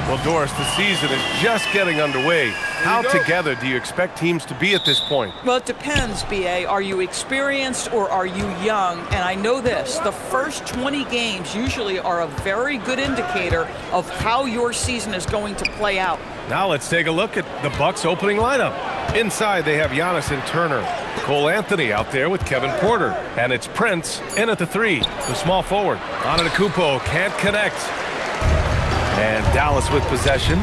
Well, Doris, the season is just getting underway. How together do you expect teams to be at this point? Well, it depends, B.A. Are you experienced or are you young? And I know this, the first 20 games usually are a very good indicator of how your season is going to play out. Now let's take a look at the Bucks' opening lineup. Inside, they have Giannis and Turner. Cole Anthony out there with Kevin Porter. And it's Prince in at the 3, the small forward. Antetokounmpo can't connect. And Dallas with possession.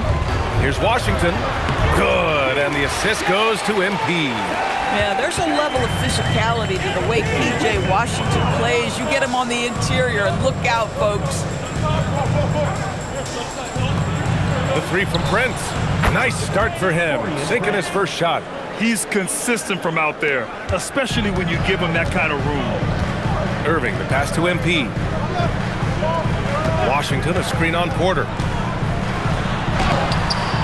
Here's Washington. Good, and the assist goes to MP. Yeah, there's a level of physicality to the way P.J. Washington plays. You get him on the interior, and look out, folks. The 3 from Prince. Nice start for him, sinking his first shot. He's consistent from out there, especially when you give him that kind of room. Irving, the pass to MP. Washington, a screen on Porter.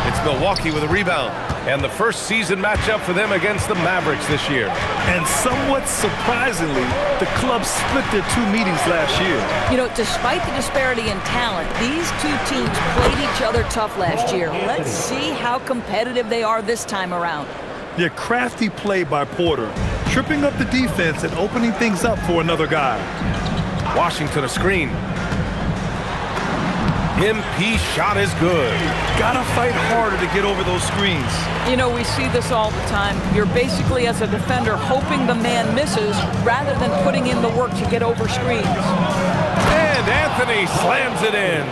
It's Milwaukee with a rebound. And the first season matchup for them against the Mavericks this year. And somewhat surprisingly, the club split their 2 meetings last year. You know, despite the disparity in talent, these two teams played each other tough last year. Let's see how competitive they are this time around. Yeah, crafty play by Porter, tripping up the defense and opening things up for another guy. Washington a screen. MP shot is good. Gotta fight harder to get over those screens. You know, we see this all the time. You're basically, as a defender, hoping the man misses rather than putting in the work to get over screens. And Anthony slams it in.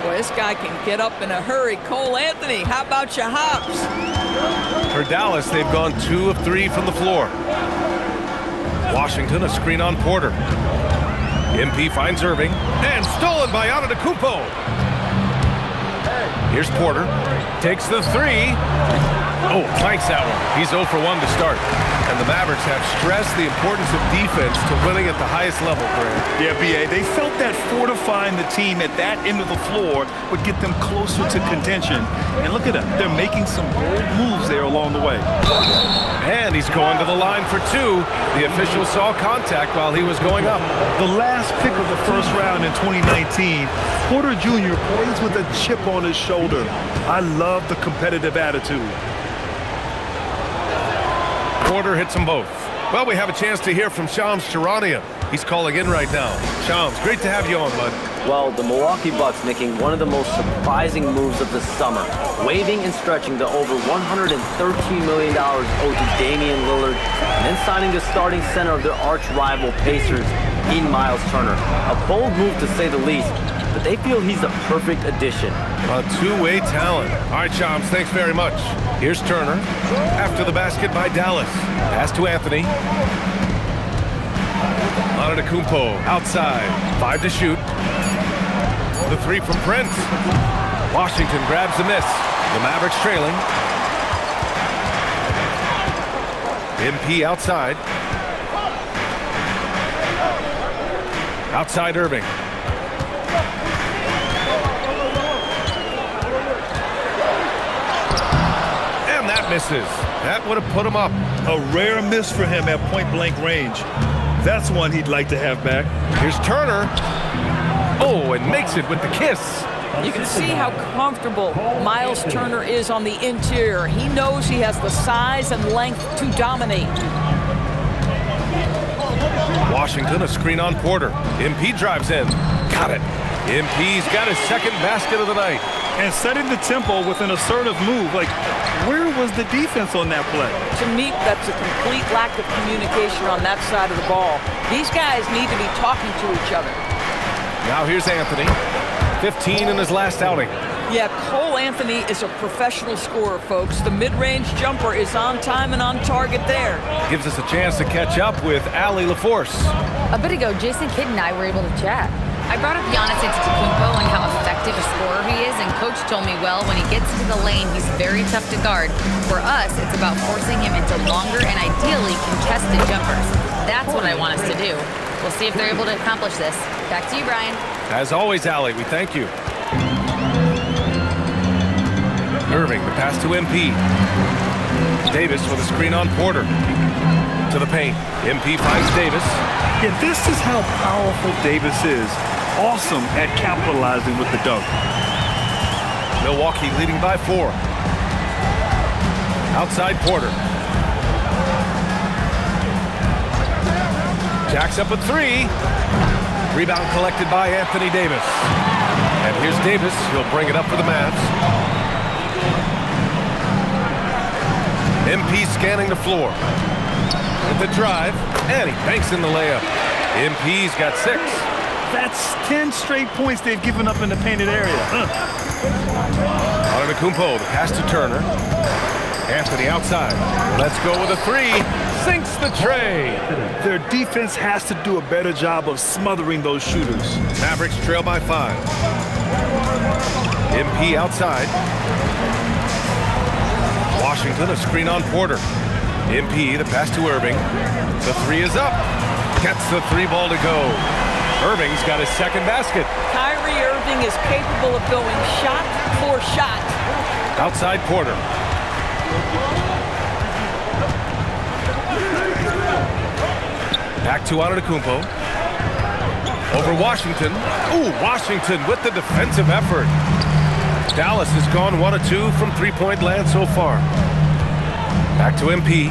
Boy, this guy can get up in a hurry. Cole Anthony, how about your hops? For Dallas, they've gone 2 of 3 from the floor. Washington, a screen on Porter. MP finds Irving, and stolen by Antetokounmpo. Here's Porter, takes the 3. Oh, clanks that one. He's 0 for 1 to start. And the Mavericks have stressed the importance of defense to winning at the highest level, Grant. Yeah, B.A., they felt that fortifying the team at that end of the floor would get them closer to contention. And look at them. They're making some bold moves there along the way. And he's going to the line for 2. The official saw contact while he was going up. The last pick of the first round in 2019, Porter Jr. plays with a chip on his shoulder. I love the competitive attitude. Porter hits them both. Well, we have a chance to hear from Shams Charania. He's calling in right now. Shams, great to have you on, bud. Well, the Milwaukee Bucks making one of the most surprising moves of the summer, waiving and stretching the over $113 million owed to Damian Lillard, and then signing the starting center of their arch-rival Pacers in Miles Turner. A bold move to say the least, but they feel he's the perfect addition. A two-way talent. All right, Shams, thanks very much. Here's Turner. After the basket by Dallas. Pass to Anthony. Antetokounmpo outside. 5 to shoot. The 3 from Prince. Washington grabs the miss. The Mavericks trailing. MP outside. Outside Irving. And that misses. That would have put him up. A rare miss for him at point-blank range. That's one he'd like to have back. Here's Turner. Oh, and makes it with the kiss. You can see how comfortable Miles Turner is on the interior. He knows he has the size and length to dominate. Washington, a screen on Porter. MP drives in. Got it. MP's got his second basket of the night. And setting the tempo with an assertive move. Like, where was the defense on that play? To me, that's a complete lack of communication on that side of the ball. These guys need to be talking to each other. Now here's Anthony. 15 in his last outing. Yeah, Cole Anthony is a professional scorer, folks. The mid-range jumper is on time and on target there. Gives us a chance to catch up with Allie LaForce. A bit ago, Jason Kidd and I were able to chat. I brought up Giannis Antetokounmpo and how effective a scorer he is, and Coach told me, well, when he gets into the lane, he's very tough to guard. For us, it's about forcing him into longer and ideally contested jumpers. That's what I want us to do. We'll see if they're able to accomplish this. Back to you, Brian. As always, Allie, we thank you. Irving, the pass to MP. Davis with a screen on Porter. To the paint. MP finds Davis. Yeah, this is how powerful Davis is. Awesome at capitalizing with the dunk. Milwaukee leading by 4. Outside Porter. Jacks up a 3. Rebound collected by Anthony Davis. And here's Davis. He'll bring it up for the Mavs. MP scanning the floor. With the drive. And he banks in the layup. MP's got 6. That's 10 straight points they've given up in the painted area. Antetokounmpo, the pass to Turner. Anthony outside. Let's go with a 3. Sinks the tray. Their defense has to do a better job of smothering those shooters. Mavericks trail by 5. MP outside. Washington, a screen on Porter. MP, the pass to Irving. The 3 is up. Gets the 3 ball to go. Irving's got his second basket. Kyrie Irving is capable of going shot for shot. Outside Porter. Back to Antetokounmpo. Over Washington. Ooh, Washington with the defensive effort. Dallas has gone 1 of 2 from three-point land so far. Back to MP.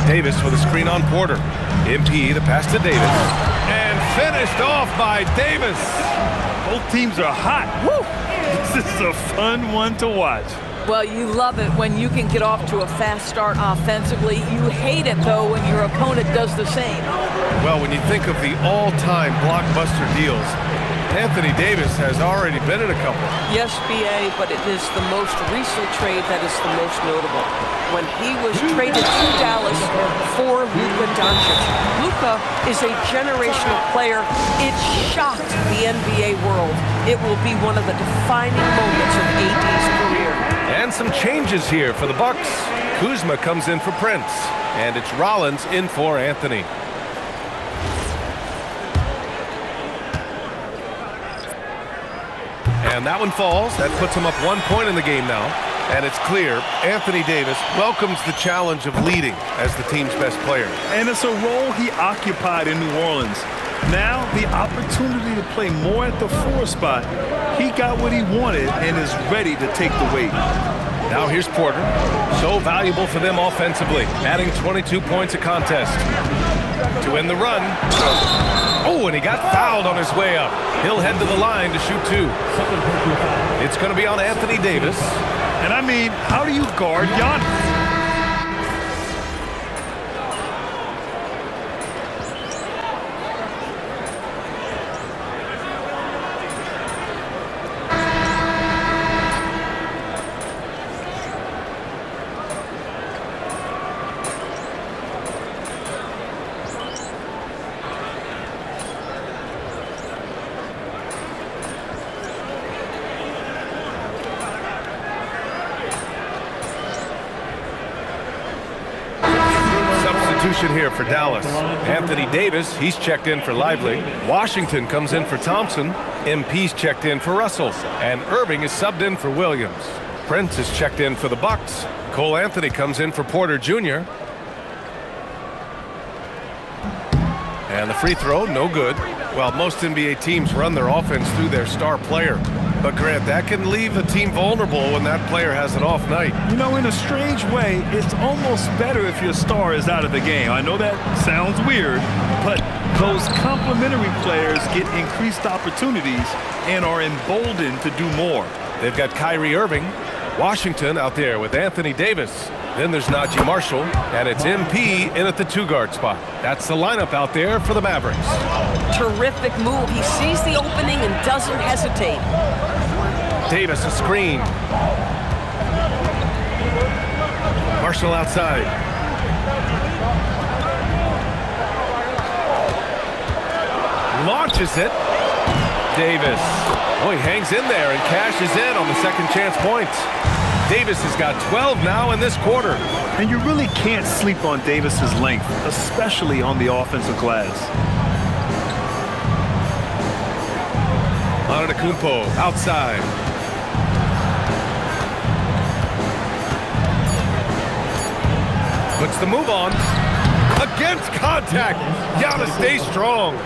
Davis with a screen on Porter. MP, the pass to Davis. And finished off by Davis. Both teams are hot. Woo! This is a fun one to watch. Well, you love it when you can get off to a fast start offensively. You hate it, though, when your opponent does the same. Well, when you think of the all-time blockbuster deals, Anthony Davis has already been in a couple. Yes, B.A., but it is the most recent trade that is the most notable. When he was traded to Dallas for Luka Doncic. Luka is a generational player. It shocked the NBA world. It will be one of the defining moments of AD's career. And some changes here for the Bucks. Kuzma comes in for Prince, and it's Rollins in for Anthony. And that one falls. That puts him up 1 point in the game now. And it's clear Anthony Davis welcomes the challenge of leading as the team's best player. And it's a role he occupied in New Orleans. Now the opportunity to play more at the 4 spot. He got what he wanted and is ready to take the weight. Now here's Porter. So valuable for them offensively, adding 22 points a contest. To win the run. Oh, and he got fouled on his way up. He'll head to the line to shoot 2. It's going to be on Anthony Davis. And I mean, how do you guard Giannis? Here for Dallas. Anthony Davis, he's checked in for Lively. Washington comes in for Thompson. MP's checked in for Russell. And Irving is subbed in for Williams. Prince is checked in for the Bucks. Cole Anthony comes in for Porter Jr. And the free throw, no good. Well, most NBA teams run their offense through their star player. But Grant, that can leave the team vulnerable when that player has an off night. You know, in a strange way, it's almost better if your star is out of the game. I know that sounds weird, but those complementary players get increased opportunities and are emboldened to do more. They've got Kyrie Irving, Washington out there with Anthony Davis. Then there's Najee Marshall, and it's MP in at the 2-guard spot. That's the lineup out there for the Mavericks. Terrific move. He sees the opening and doesn't hesitate. Davis a screen. Marshall outside. Launches it. Davis. Oh, he hangs in there and cashes in on the second chance points. Davis has got 12 now in this quarter. And you really can't sleep on Davis's length, especially on the offensive glass. Antetokounmpo outside. Puts the move on. Against contact. Giannis stays strong.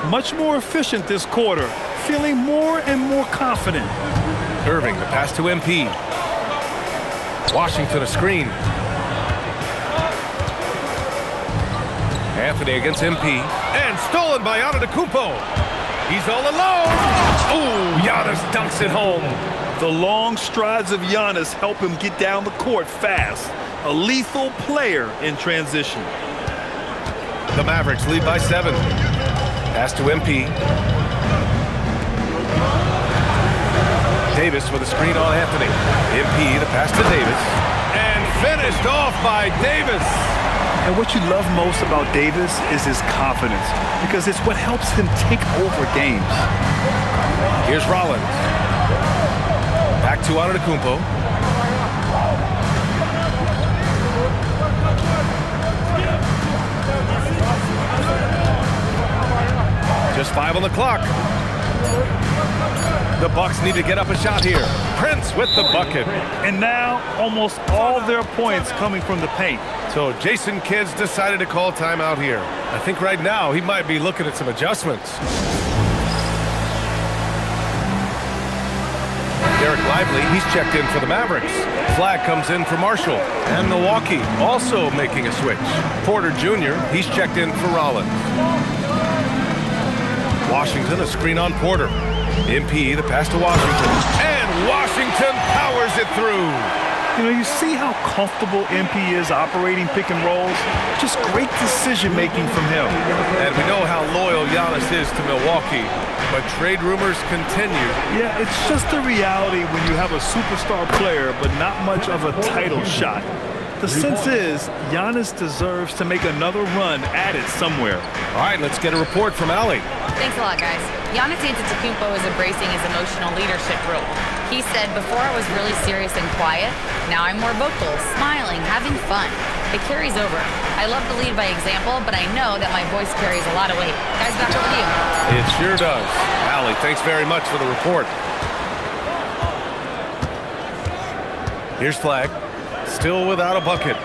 Much more efficient this quarter, feeling more and more confident. Irving, the pass to MP. Washington a screen. Anthony against MP. And stolen by Antetokounmpo. He's all alone. Oh, Giannis dunks it home. The long strides of Giannis help him get down the court fast. A lethal player in transition. The Mavericks lead by 7. Pass to MP. Davis with a screen on Anthony. MP, the pass to Davis. And finished off by Davis. And what you love most about Davis is his confidence, because it's what helps him take over games. Here's Rollins. Back to Antetokounmpo. Just 5 on the clock. The Bucks need to get up a shot here. Prince with the bucket. And now almost all their points coming from the paint. So Jason Kidd's decided to call timeout here. I think right now he might be looking at some adjustments. Derek Lively, he's checked in for the Mavericks. Flag comes in for Marshall. And Milwaukee also making a switch. Porter Jr., he's checked in for Rollins. Washington, a screen on Porter. MP, the pass to Washington. And Washington powers it through. You know, you see how comfortable MP is operating pick and rolls? Just great decision-making from him. And we know how loyal Giannis is to Milwaukee, but trade rumors continue. Yeah, it's just the reality when you have a superstar player, but not much of a title shot. The sense is Giannis deserves to make another run at it somewhere. All right, let's get a report from Allie. Thanks a lot, guys. Giannis Antetokounmpo is embracing his emotional leadership role. He said, before I was really serious and quiet, now I'm more vocal, smiling, having fun. It carries over. I love to lead by example, but I know that my voice carries a lot of weight. Guys, back over to you. It sure does. Allie, thanks very much for the report. Here's Flag. Still without a bucket.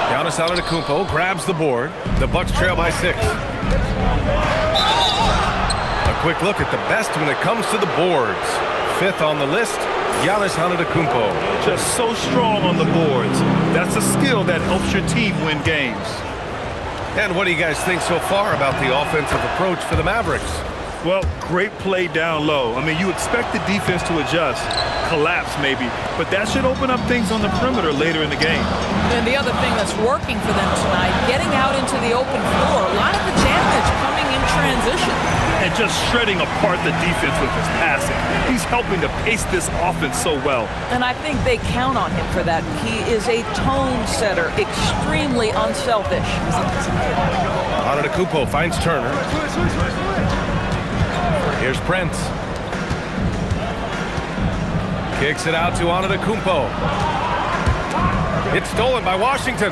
Giannis Antetokounmpo grabs the board. The Bucks trail by 6. A quick look at the best when it comes to the boards. 5th on the list, Giannis Antetokounmpo. Just so strong on the boards. That's a skill that helps your team win games. And what do you guys think so far about the offensive approach for the Mavericks? Well, great play down low. I mean, you expect the defense to adjust, collapse maybe, but that should open up things on the perimeter later in the game. And the other thing that's working for them tonight, getting out into the open floor, a lot of the damage coming in transition. And just shredding apart the defense with his passing. He's helping to pace this offense so well. And I think they count on him for that. He is a tone setter, extremely unselfish. Antetokounmpo finds Turner. Here's Prince. Kicks it out to Antetokounmpo. It's stolen by Washington.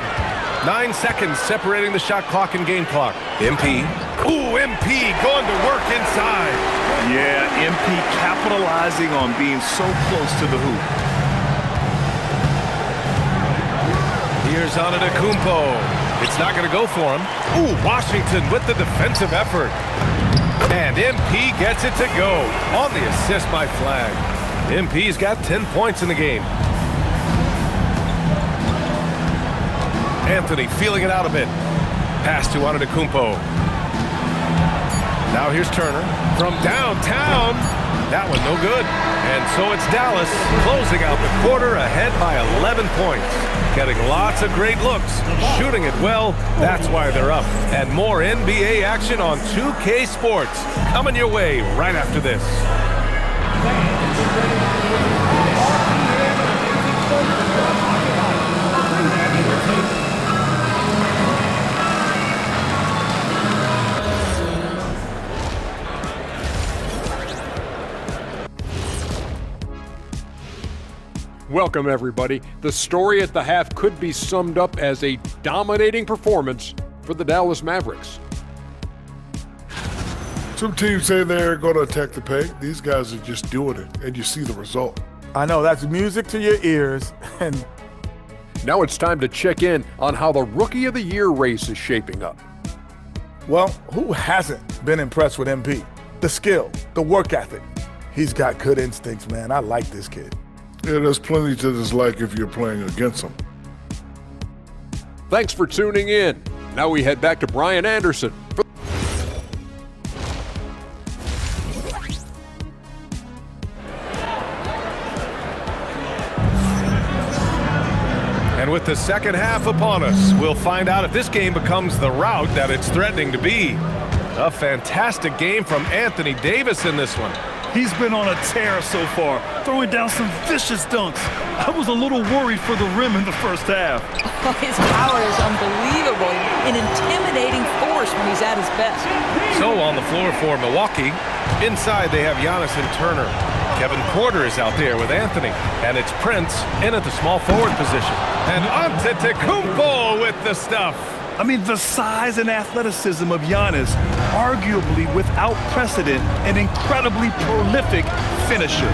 9 seconds separating the shot clock and game clock. MP. Ooh, MP going to work inside. Yeah, MP capitalizing on being so close to the hoop. Here's Antetokounmpo. It's not going to go for him. Ooh, Washington with the defensive effort. And MP gets it to go on the assist by Flag. MP's got 10 points in the game. Anthony feeling it out a bit. Pass to Antetokounmpo. Now here's Turner from downtown. That one no good. And so it's Dallas closing out the quarter ahead by 11 points. Getting lots of great looks, shooting it well. That's why they're up. And more NBA action on 2K Sports coming your way right after this. Welcome, everybody. The story at the half could be summed up as a dominating performance for the Dallas Mavericks. Some teams say they're going to attack the paint. These guys are just doing it, and you see the result. I know, that's music to your ears. And Now it's time to check in on how the Rookie of the Year race is shaping up. well, who hasn't been impressed with MP? The skill, the work ethic. He's got good instincts, man. I like this kid. Yeah, there's plenty to dislike if you're playing against them. Thanks for tuning in. Now we head back to Brian Anderson. And with the second half upon us, we'll find out if this game becomes the rout that it's threatening to be. A fantastic game from Anthony Davis in this one. He's been on a tear so far, throwing down some vicious dunks. I was a little worried for the rim in the first half. His power is unbelievable, an intimidating force when he's at his best. So on the floor for Milwaukee, inside they have Giannis and Turner. Kevin Porter is out there with Anthony, and it's Prince in at the small forward position. And Antetokounmpo with the stuff. I mean, the size and athleticism of Giannis, arguably without precedent, an incredibly prolific finisher.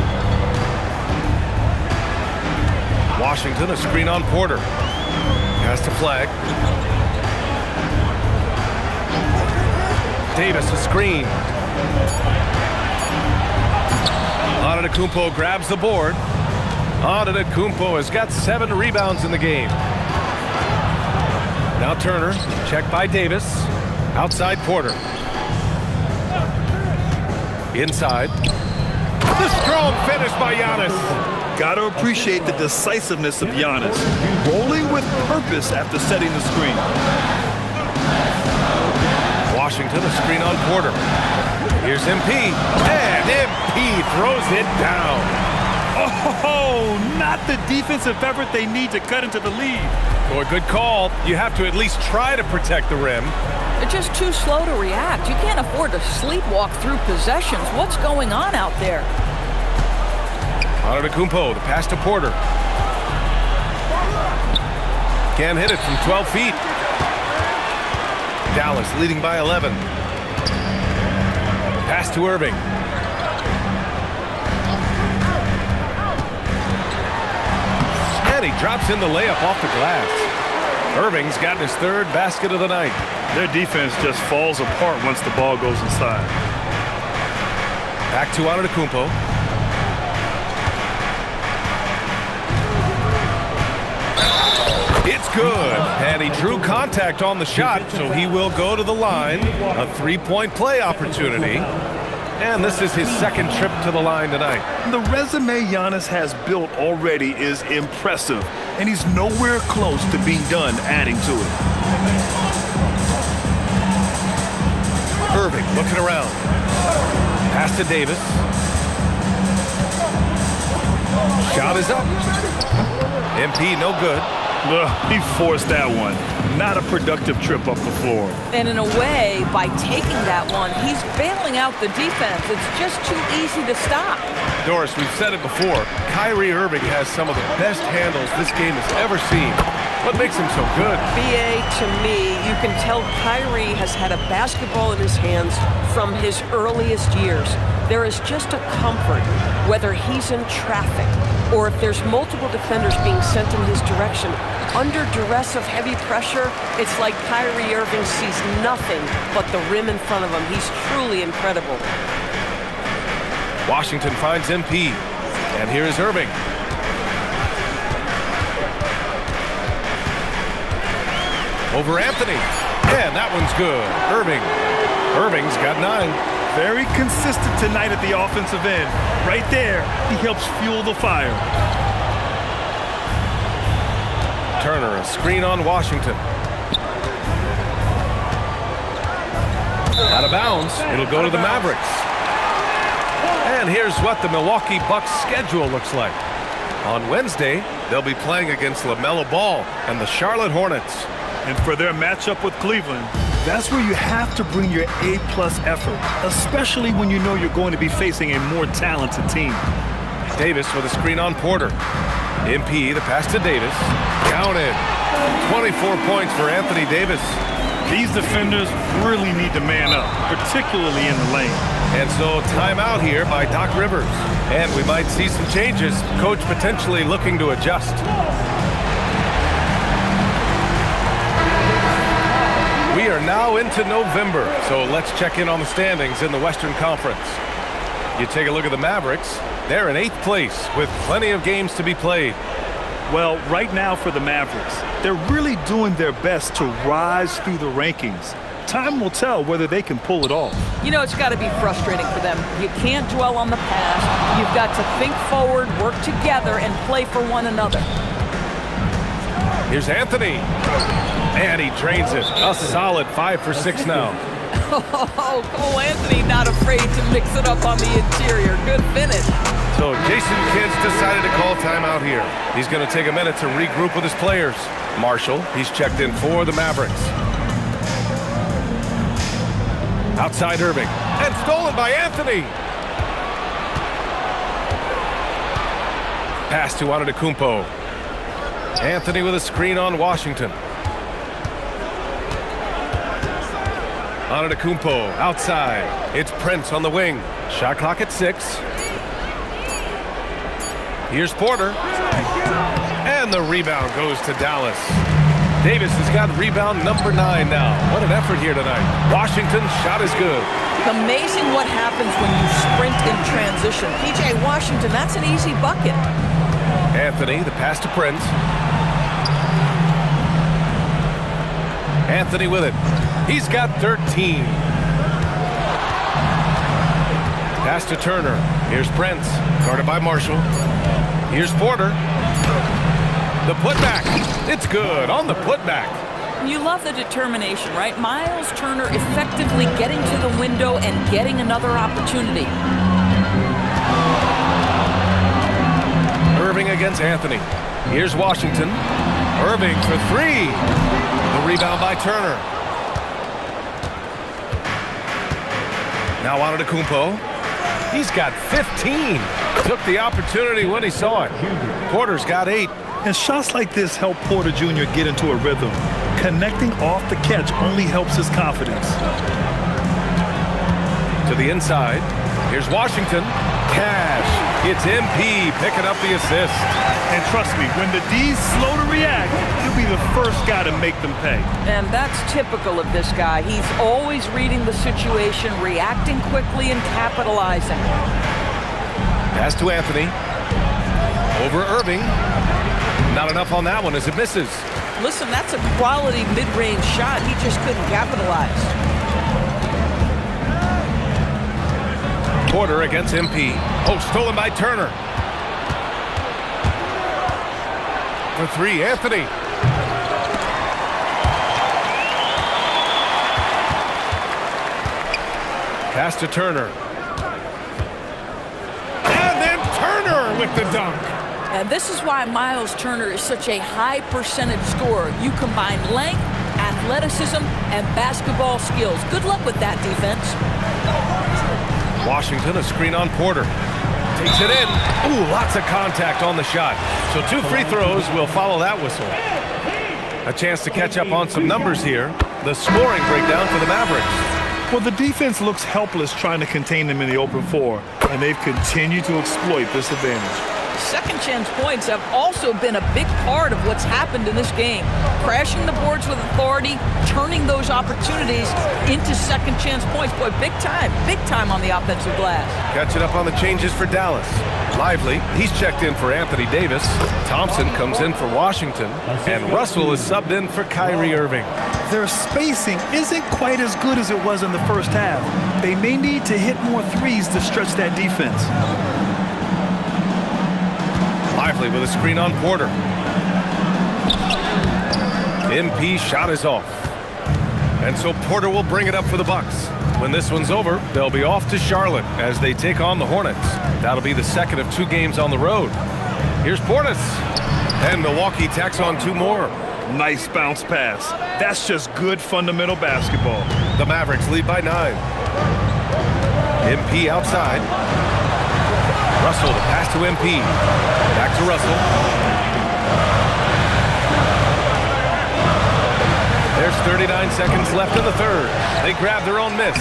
Washington, a screen on Porter. Pass to Flag. Davis, a screen. Antetokounmpo grabs the board. Antetokounmpo has got 7 rebounds in the game. Now Turner, checked by Davis. Outside Porter. Inside. The strong finish by Giannis. Gotta appreciate the decisiveness of Giannis, rolling with purpose after setting the screen. Washington, a screen on Porter. Here's MP, and MP throws it down. Oh, not the defensive effort they need to cut into the lead. Boy, good call. You have to at least try to protect the rim. They're just too slow to react. You can't afford to sleepwalk through possessions. What's going on out there? Antetokounmpo, the pass to Porter. Can't hit it from 12 feet. Dallas leading by 11. Pass to Irving. And he drops in the layup off the glass. Irving's gotten his 3rd basket of the night. Their defense just falls apart once the ball goes inside. Back to Antetokounmpo. It's good, and he drew contact on the shot, so he will go to the line. A 3-point play opportunity, and this is his 2nd trip to the line tonight. The resume Giannis has built already is impressive, and he's nowhere close to being done adding to it. Irving looking around. Pass to Davis. Shot is up. MP no good. He forced that one. Not a productive trip up the floor. And in a way, by taking that one, he's bailing out the defense. It's just too easy to stop. Doris, we've said it before. Kyrie Irving has some of the best handles this game has ever seen. What makes him so good? BA, to me, you can tell Kyrie has had a basketball in his hands from his earliest years. There is just a comfort, whether he's in traffic or if there's multiple defenders being sent in his direction. Under duress of heavy pressure, it's like Kyrie Irving sees nothing but the rim in front of him. He's truly incredible. Washington finds MP, and here's Irving. Over Anthony, and that one's good. Irving's got 9. Very consistent tonight at the offensive end. Right there, he helps fuel the fire. Turner, a screen on Washington. Out of bounds, it'll go to the Mavericks. And here's what the Milwaukee Bucks schedule looks like. On Wednesday, they'll be playing against LaMelo Ball and the Charlotte Hornets. And for their matchup with Cleveland, that's where you have to bring your A-plus effort, especially when you know you're going to be facing a more talented team. Davis with a screen on Porter. MP, the pass to Davis. Counted. 24 points for Anthony Davis. These defenders really need to man up, particularly in the lane. And so timeout here by Doc Rivers. And we might see some changes. Coach potentially looking to adjust. We are now into November, so let's check in on the standings in the Western Conference. You take a look at the Mavericks. They're in 8th place with plenty of games to be played. Well, right now for the Mavericks, they're really doing their best to rise through the rankings. Time will tell whether they can pull it off. You know, it's got to be frustrating for them. You can't dwell on the past. You've got to think forward, work together, and play for one another. Here's Anthony. And he drains it. A solid 5 for 6 now. Oh, Cole Anthony not afraid to mix it up on the interior. Good finish. So Jason Kidd's decided to call timeout here. He's going to take a minute to regroup with his players. Marshall, he's checked in for the Mavericks. Outside Irving. And stolen by Anthony. Pass to Antetokounmpo. Anthony with a screen on Washington. Antetokounmpo outside. It's Prince on the wing. Shot clock at 6. Here's Porter. And the rebound goes to Dallas. Davis has got rebound number 9 now. What an effort here tonight. Washington's shot is good. Amazing what happens when you sprint in transition. P.J. Washington, that's an easy bucket. Anthony, the pass to Prince. Anthony with it. He's got 13. Pass to Turner. Here's Prince. Guarded by Marshall. Here's Porter. The putback. It's good on the putback. You love the determination, right? Miles Turner effectively getting to the window and getting another opportunity. Irving against Anthony. Here's Washington. Irving for 3. The rebound by Turner. Now Antetokounmpo. He's got 15. Took the opportunity when he saw it. Porter's got 8. And shots like this help Porter Jr. get into a rhythm. Connecting off the catch only helps his confidence. To the inside. Here's Washington. Cash. It's MP picking up the assist. And trust me, when the D's slow to react, he'll be the first guy to make them pay. And that's typical of this guy. He's always reading the situation, reacting quickly, and capitalizing. Pass to Anthony. Over Irving. Not enough on that one as it misses. Listen, that's a quality mid-range shot. He just couldn't capitalize. Porter against MP. Oh, stolen by Turner. For 3, Anthony. Pass to Turner. And then Turner with the dunk. And this is why Miles Turner is such a high percentage scorer. You combine length, athleticism, and basketball skills. Good luck with that defense. Washington, a screen on Porter. Takes it in. Ooh, lots of contact on the shot. So 2 free throws will follow that whistle. A chance to catch up on some numbers here. The scoring breakdown for the Mavericks. Well, the defense looks helpless trying to contain them in the open floor, and they've continued to exploit this advantage. Second chance points have also been a big part of what's happened in this game. Crashing the boards with authority, turning those opportunities into second chance points. Boy, big time on the offensive glass. Catching up on the changes for Dallas. Lively, he's checked in for Anthony Davis. Thompson comes in for Washington. And Russell is subbed in for Kyrie Irving. Their spacing isn't quite as good as it was in the first half. They may need to hit more threes to stretch that defense. Lively with a screen on Porter. MP shot is off. And so Porter will bring it up for the Bucks. When this one's over, they'll be off to Charlotte as they take on the Hornets. That'll be the second of 2 games on the road. Here's Portis. And Milwaukee tacks on 2 more. Nice bounce pass. That's just good fundamental basketball. The Mavericks lead by 9. MP outside. Russell, the pass to MP. Back to Russell. There's 39 9 seconds left in the third. They grab their own miss.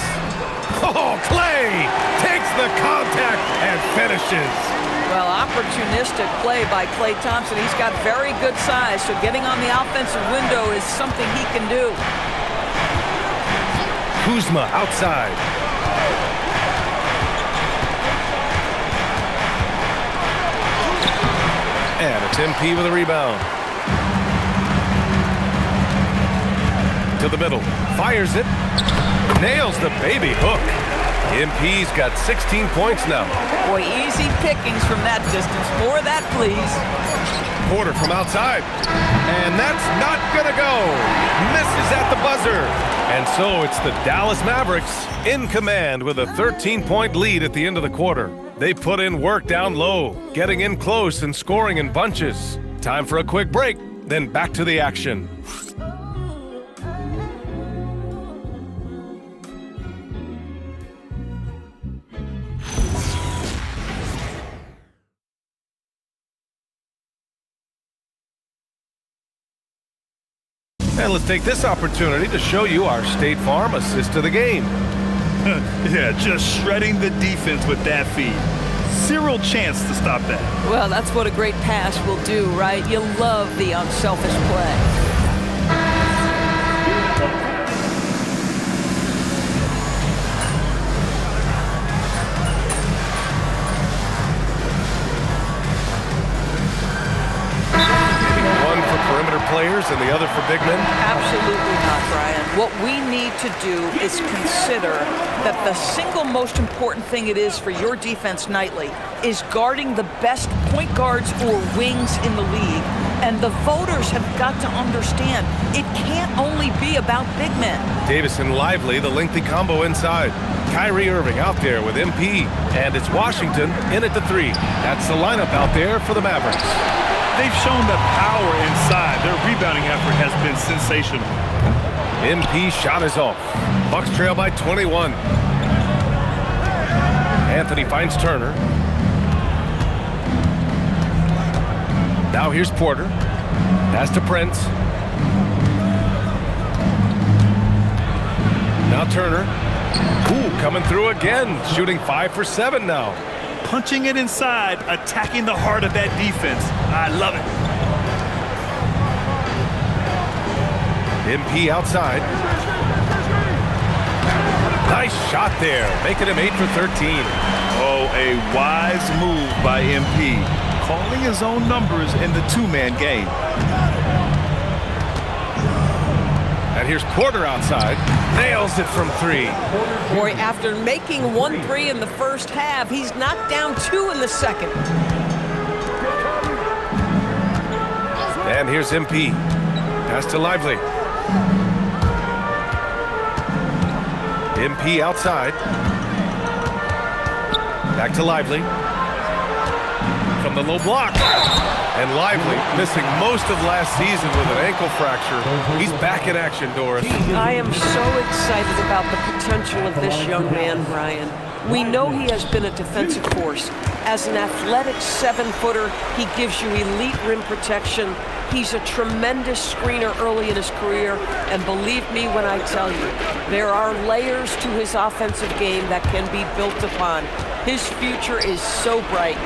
Oh, Clay takes the contact and finishes. Well, opportunistic play by Klay Thompson. He's got very good size, so getting on the offensive window is something he can do. Kuzma outside. And it's MP with a rebound. To the middle. Fires it. Nails the baby hook. MP's got 16 points now. Boy, easy pickings from that distance. More of that, please. Porter from outside. And that's not going to go. Misses at the buzzer. And so it's the Dallas Mavericks in command with a 13-point lead at the end of the quarter. They put in work down low, getting in close and scoring in bunches. Time for a quick break, then back to the action. And let's take this opportunity to show you our State Farm assist to the game. Yeah, just shredding the defense with that feed. Zero chance to stop that. Well, that's what a great pass will do, right? You love the unselfish play. Players and the other for big men? Absolutely not, Brian. What we need to do is consider that the single most important thing it is for your defense nightly is guarding the best point guards or wings in the league. And the voters have got to understand it can't only be about big men. Davis and Lively, the lengthy combo inside. Kyrie Irving out there with MP. And it's Washington in at the 3. That's the lineup out there for the Mavericks. They've shown the power inside. Their rebounding effort has been sensational. MP shot is off. Bucks trail by 21. Anthony finds Turner. Now here's Porter. Pass to Prince. Now Turner. Ooh, coming through again. Shooting 5 for 7 now. Punching it inside, attacking the heart of that defense. I love it. MP outside. Nice shot there, making him 8 for 13. Oh, a wise move by MP, calling his own numbers in the two-man game. And here's Porter outside. Nails it from 3. Boy, after making 1 3 in the first half, he's knocked down 2 in the second. And here's MP. Pass to Lively. MP outside. Back to Lively. From the low block. And Lively, missing most of last season with an ankle fracture. He's back in action, Doris. I am so excited about the potential of this young man, Brian. We know he has been a defensive force. As an athletic 7-footer, he gives you elite rim protection. He's a tremendous screener early in his career, and believe me when I tell you, there are layers to his offensive game that can be built upon. His future is so bright.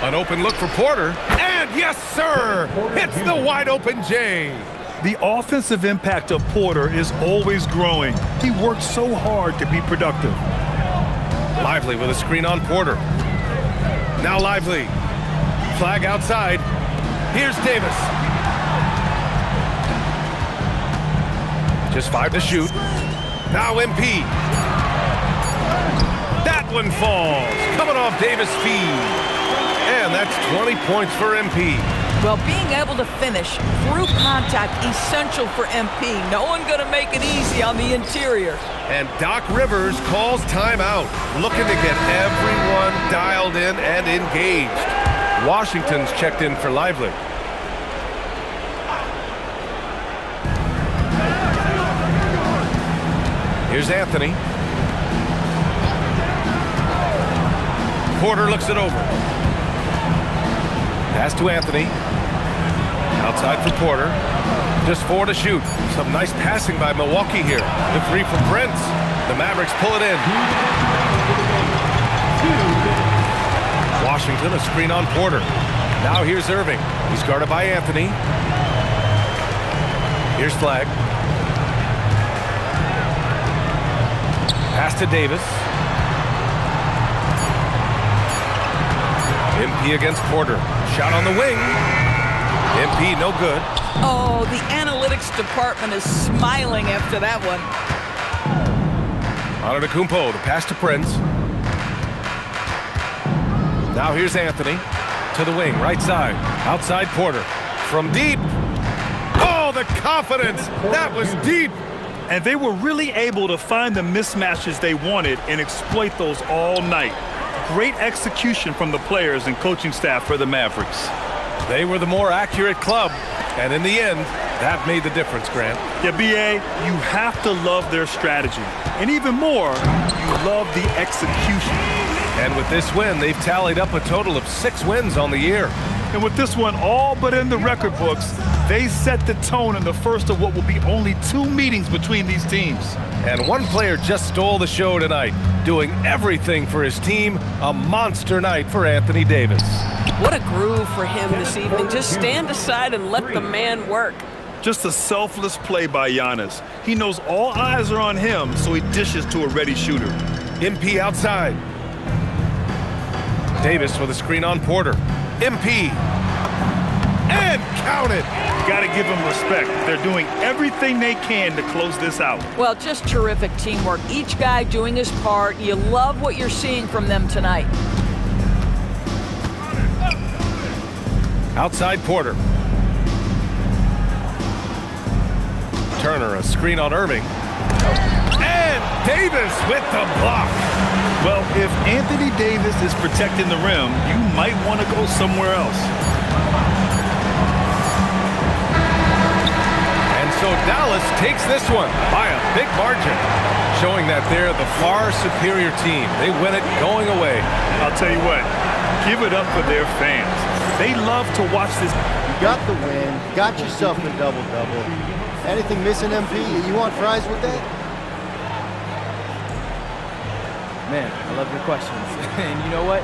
An open look for Porter, and yes, sir! Hits the wide-open J. The offensive impact of Porter is always growing. He works so hard to be productive. Lively with a screen on Porter. Now Lively. Flag outside. Here's Davis. Just 5 to shoot. Now MP. That one falls. Coming off Davis' feed. And that's 20 points for MP. Well, being able to finish through contact, essential for MP. No one going to make it easy on the interior. And Doc Rivers calls timeout, looking to get everyone dialed in and engaged. Washington's checked in for Lively. Here's Anthony. Porter looks it over. Pass to Anthony. Outside for Porter. Just 4 to shoot. Some nice passing by Milwaukee here. The 3 from Prince. The Mavericks pull it in. Washington, a screen on Porter. Now here's Irving. He's guarded by Anthony. Here's Flag. Pass to Davis. MP against Porter. Shot on the wing. MP, no good. Oh, the analytics department is smiling after that one. Antetokounmpo, the pass to Prince. Now here's Anthony. To the wing, right side. Outside Porter. From deep. Oh, the confidence. That was deep. And they were really able to find the mismatches they wanted and exploit those all night. Great execution from the players and coaching staff for the Mavericks. They were the more accurate club, and in the end, that made the difference, Grant. Yeah, B.A., you have to love their strategy. And even more, you love the execution. And with this win, they've tallied up a total of 6 wins on the year. And with this one all but in the record books, they set the tone in the first of what will be only 2 meetings between these teams. And one player just stole the show tonight, doing everything for his team. A monster night for Anthony Davis. What a groove for him this evening. Just stand aside and let the man work. Just a selfless play by Giannis. He knows all eyes are on him, so he dishes to a ready shooter. MP outside. Davis with a screen on Porter. MP. And count it. Got to give them respect. They're doing everything they can to close this out. Well, just terrific teamwork. Each guy doing his part. You love what you're seeing from them tonight. Outside Porter. Turner, a screen on Irving. And Davis with the block. Well, if Anthony Davis is protecting the rim, you might want to go somewhere else. And so Dallas takes this one by a big margin, showing that they're the far superior team. They win it going away. I'll tell you what, give it up for their fans. They love to watch this. You got the win, got yourself a double-double. Anything missing, MP? You want fries with that? Man, I love your questions. And you know what?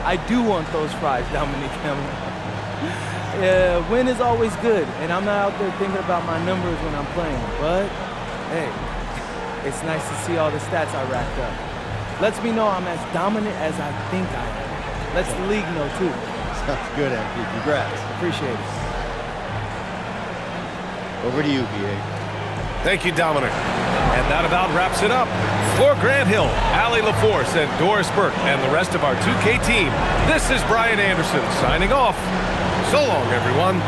I do want those fries, Dominic. Win is always good, and I'm not out there thinking about my numbers when I'm playing. But, hey, it's nice to see all the stats I racked up. Lets me know I'm as dominant as I think I am. Lets the league know, too. Sounds good, MP. Congrats. Appreciate it. Over to you, B.A. Thank you, Dominic. And that about wraps it up. For Grant Hill, Allie LaForce, and Doris Burke, and the rest of our 2K team, this is Brian Anderson signing off. So long, everyone.